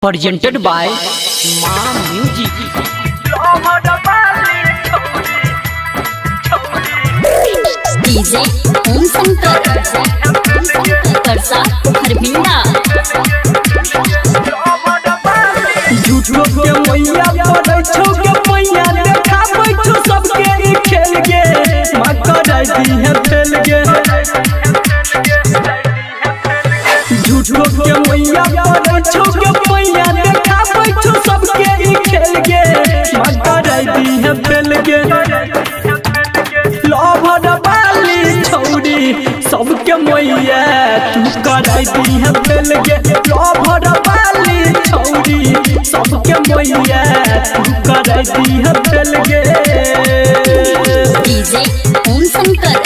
presented by Ma Music. DJ Om Shankar परसा हरबिंदा झूठो के मैया पड़ै छौ के मैया देखाबै छौ सबके ई खेल गे मां कराई दी है फेल गे। झूठो के मैया पड़ै छौ के मैया देखाबै छौ सबके ई खेल गे मां कराई दी है फेल गे। लभर वाली छौरी सबके मैया तू कराई दी है फेल गे। लभर वाली छौरी सबके मैया तू कराई दी है फेल गे। डीजे ओम शंकर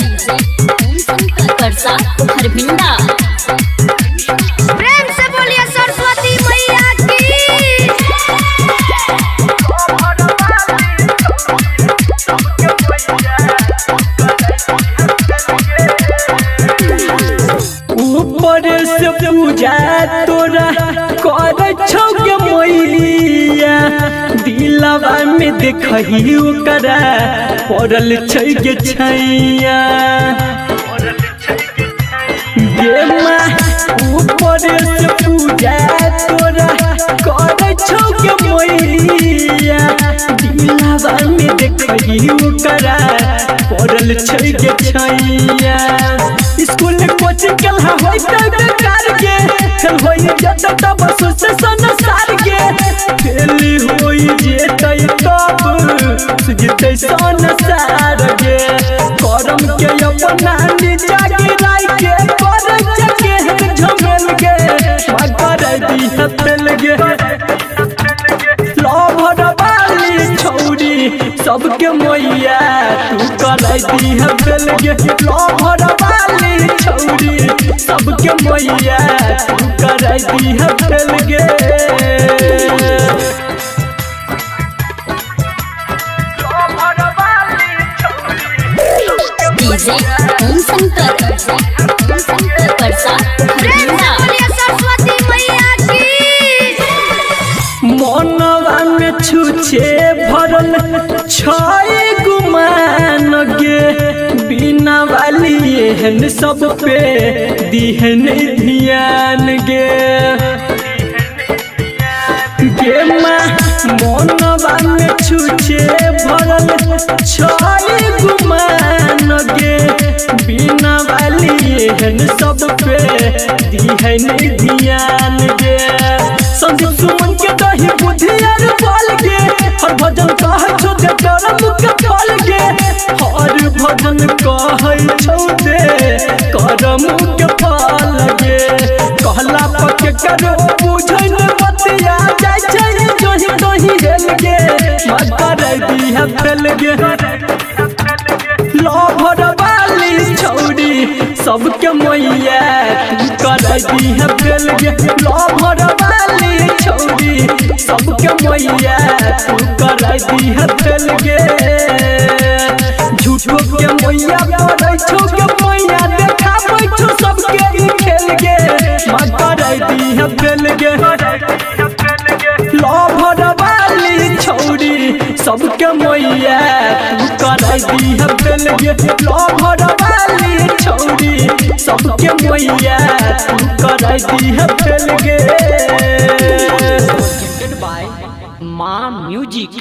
परसा हरबिंदा प्रेम से बोलिए सरस्वती मैया की। ऊपर से पूजा तोरा कर छौ के मैया दिलवा में देखही ओकरा पड़ल छै के छैया गे माँ। ऊपर से पूजा तोरा कर छौ के मैया दिलवा में देखही ओकरा पड़ल छै के छैया। स्कूल कोचिंग कलहा होई त बेकार गे फेल होई जत तब सोचे संसार गे फेल होई जेतै तब सुजतै संसार गे। करम के अपना नीचा गिराई के करे के झमेल गे मां कराई दी है फेल गे। लभर वाली छौरी सबके मैया तू कराई दी है फेल गे। लभर वाली छौरी सबके मैया तू कराई दी है फेल गे। डीजे ओम शंकर परसा हरबिंदा सरस्वती मैया की। मनवा में छुछे भरल छय गुमान गे बिना वाली एहन सब पे दिहन ध्यान गे। गे माँ मनवा में छुछे भरल छय गुमान गे बिना वाली एहन सब पे दिहन ध्यान गे। संदीप सुमन के दही बुधियार बोल गे हर भजन कह छौ दे करम के फल गे। हर भजन कह छौ दे करम के फल गे। कहला पके करो बुझै न बतिया जाय छै जोही दोही हेल गे मां कराई दी है फेल गे। लभर वाली छौरी सबके मैया तू कराई दी है फेल गे। लभर वाली छौरी सबके मैया तू कराई दी है फेल गे। झूठो के मैया पड़ै छौ के मैया देखाबै छौ सबके ई खेल गे मां कराई दी है फेल गे। लभर वाली छौरी सबके मैया तू कराई दी है फेल गे। लभर वाली छौरी सबके मैया तू कराई दी है फेल गे। Presented by Ma Music.